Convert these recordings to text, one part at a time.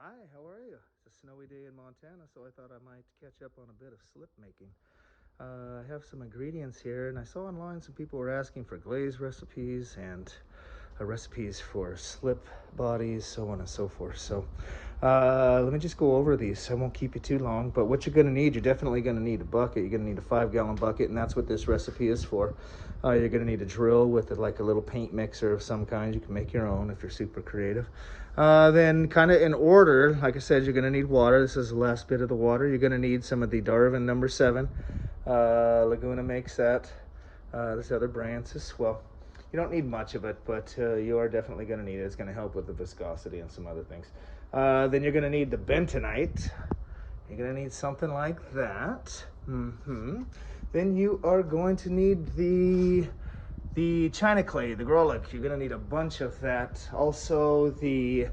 Hi, how are you? It's a snowy day in Montana, so I thought I might catch up on a bit of slip making. I have some ingredients here, and I saw online some people were asking for glaze recipes and recipes for slip bodies, so on and so forth. So let me just go over these. I won't keep you too long, but what you're definitely going to need a bucket. You're going to need a 5-gallon bucket, and that's what this recipe is for. You're going to need a drill with like a little paint mixer of some kind. You can make your own if you're super creative. Then kind of in order, like I said, you're going to need water. This is the last bit of the water. You're going to need some of the Darvin number 7. Laguna makes that. There's other brands as well. You don't need much of it, but you are definitely going to need it. It's going to help with the viscosity and some other things. Then you're going to need the bentonite. You're going to need something like that. Then you are going to need the china clay, the grolic. You're going to need a bunch of that. Also the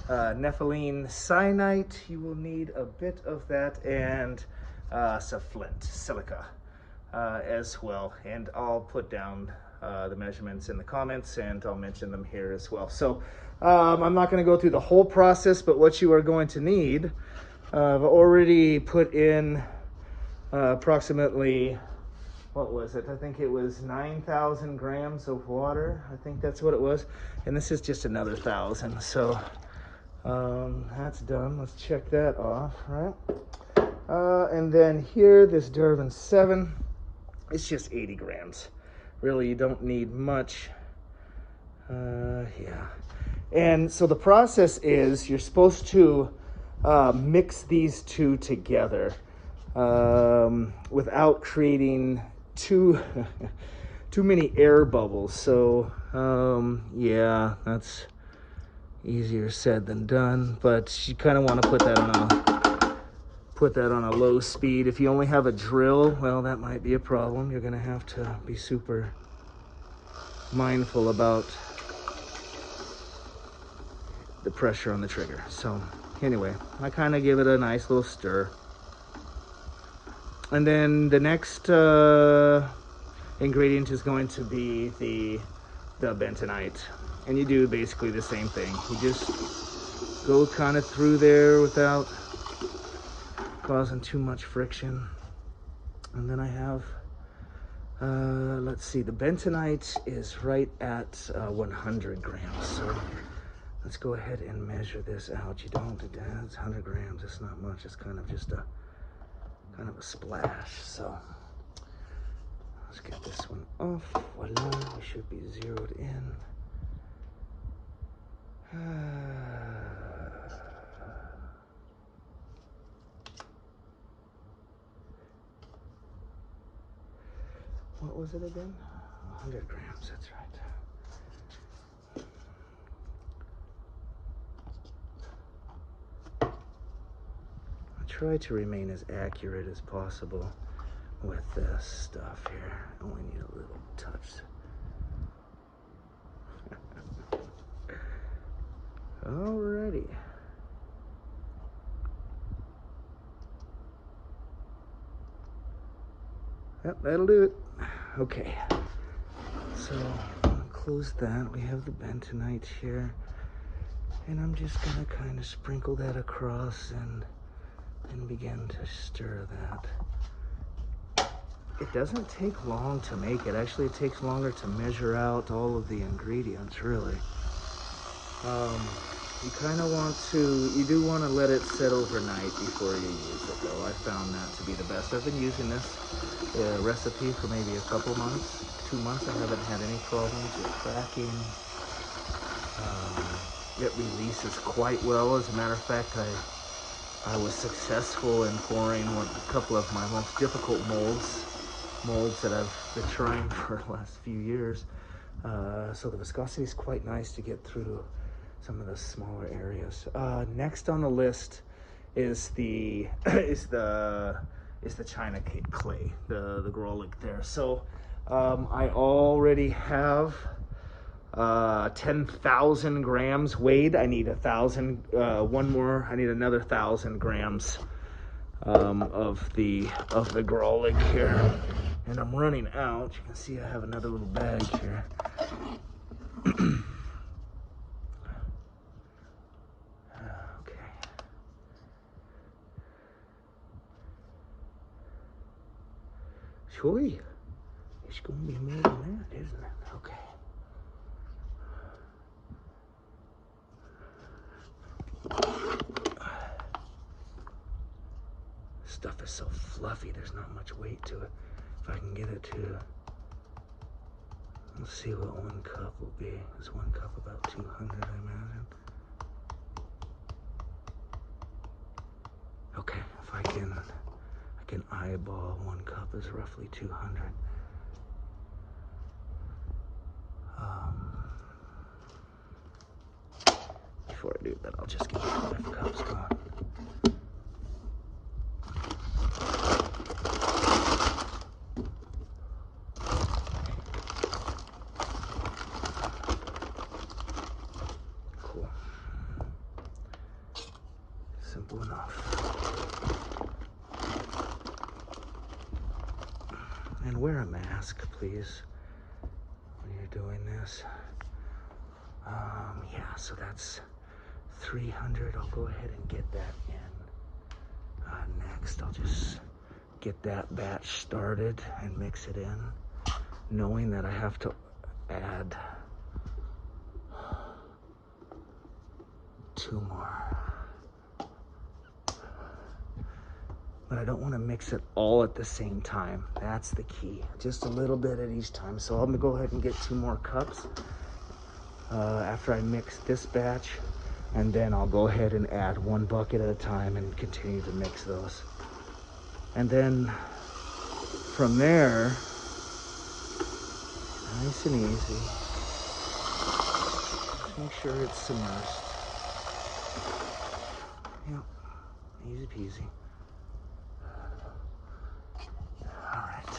nepheline cyanite. You will need a bit of that, and some flint, silica as well. And I'll put down the measurements in the comments, and I'll mention them here as well. So I'm not going to go through the whole process, but what you are going to need, I've already put in approximately, what was it? I think it was 9,000 grams of water. I think that's what it was. And this is just another 1,000. So that's done. Let's check that off, right? And then here, this Darvin 7, it's just 80 grams. Really, you don't need much. Yeah. And so the process is you're supposed to mix these two together without creating too too many air bubbles. So yeah, that's easier said than done, but you kind of want to put that on a low speed. If you only have a drill, well, that might be a problem. You're going to have to be super mindful about the pressure on the trigger. So anyway, I kind of give it a nice little stir. And then the next ingredient is going to be the bentonite. And you do basically the same thing. You just go kind of through there without causing too much friction. And then I have, let's see, the bentonite is right at 100 grams. So let's go ahead and measure this out. You don't, it's 100 grams. It's not much. It's kind of just a splash. So let's get this one off. Voila, we should be zeroed in. What was it again? 100 grams, that's right. I try to remain as accurate as possible with this stuff here. I only need a little touch. Alrighty. Yep, that'll do it. Okay. So I'll close that. We have the bentonite here. And I'm just gonna kind of sprinkle that across and begin to stir that. It doesn't take long to make it. Actually, it takes longer to measure out all of the ingredients, really. You do want to let it sit overnight before you use it, though. I found that to be the best. I've been using this recipe for maybe a couple months, 2 months. I haven't had any problems with cracking. It releases quite well. As a matter of fact, I was successful in pouring a couple of my most difficult molds that I've been trying for the last few years. So the viscosity is quite nice to get through some of the smaller areas. Next on the list is the china clay, the grolic there. So I already have 10,000 grams weighed. I need 1,000. I need another 1,000 grams of the grolic here, and I'm running out. You can see I have another little bag here. Okay. Choy. It's gonna be more than that, isn't it? Okay. Stuff is so fluffy, there's not much weight to it. If I can get it to, let's see what 1 cup will be. Is 1 cup about 200, I imagine? Okay, if I can eyeball 1 cup is roughly 200. Before I do that, I'll just get 5 cups going. Cool. Simple enough. And wear a mask, please, when you're doing this. Yeah, so that's 300. I'll go ahead and get that in. Next, I'll just get that batch started and mix it in, knowing that I have to add 2 more. But I don't want to mix it all at the same time. That's the key. Just a little bit at each time. So I'm gonna go ahead and get 2 more cups after I mix this batch, and then I'll go ahead and add 1 bucket at a time and continue to mix those. And then from there, nice and easy, just make sure it's submersed. Yep, easy peasy. All right.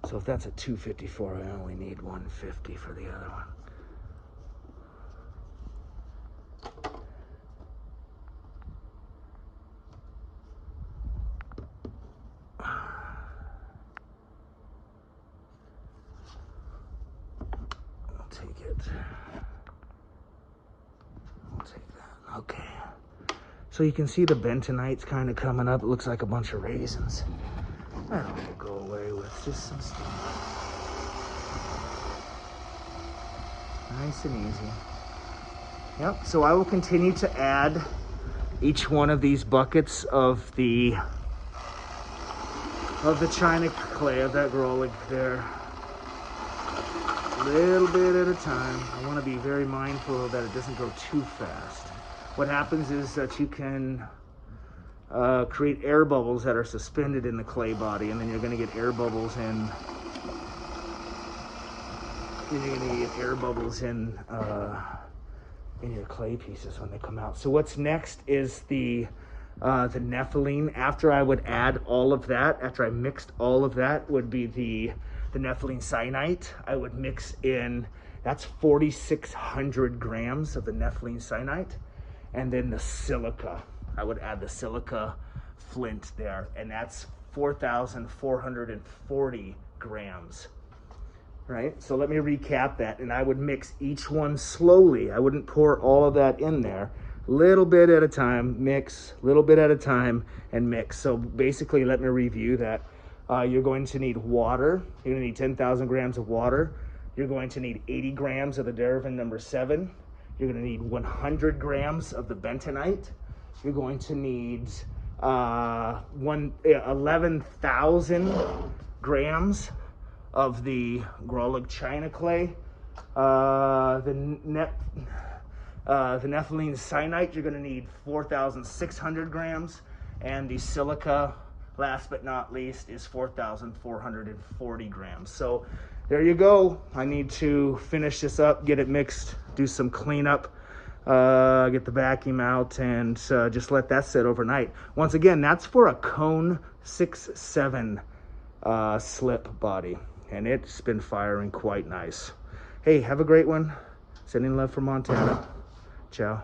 So if that's a 254, I only need 150 for the other one. I'll take it. I'll take that. Okay. So you can see the bentonite's kind of coming up. It looks like a bunch of raisins. That will go away with just some stuff. Nice and easy. Yep, so I will continue to add each one of these buckets of the China clay, of that Grollig there, a little bit at a time. I want to be very mindful that it doesn't go too fast. What happens is that you can create air bubbles that are suspended in the clay body, and then you're going to get air bubbles in. You're going to get air bubbles in your clay pieces when they come out. So what's next is the nepheline. After I would add all of that, after I mixed all of that, would be the nepheline syenite. I would mix in, that's 4,600 grams of the nepheline syenite, and then the silica. I would add the silica flint there, and that's 4,440 grams, right? So let me recap that, and I would mix each one slowly. I wouldn't pour all of that in there. Little bit at a time, mix, little bit at a time, and mix. So basically, let me review that. You're going to need water. You're going to need 10,000 grams of water. You're going to need 80 grams of the Derivan number 7. You're going to need 100 grams of the bentonite. You're going to need 11,000 grams of the Grollig China clay. The nepheline syenite, you're going to need 4,600 grams. And the silica, last but not least, is 4,440 grams. So there you go. I need to finish this up, get it mixed, do some cleanup, get the vacuum out, and just let that sit overnight. Once again, that's for a Cone 6.7 slip body, and it's been firing quite nice. Hey, have a great one. Sending love from Montana. Ciao.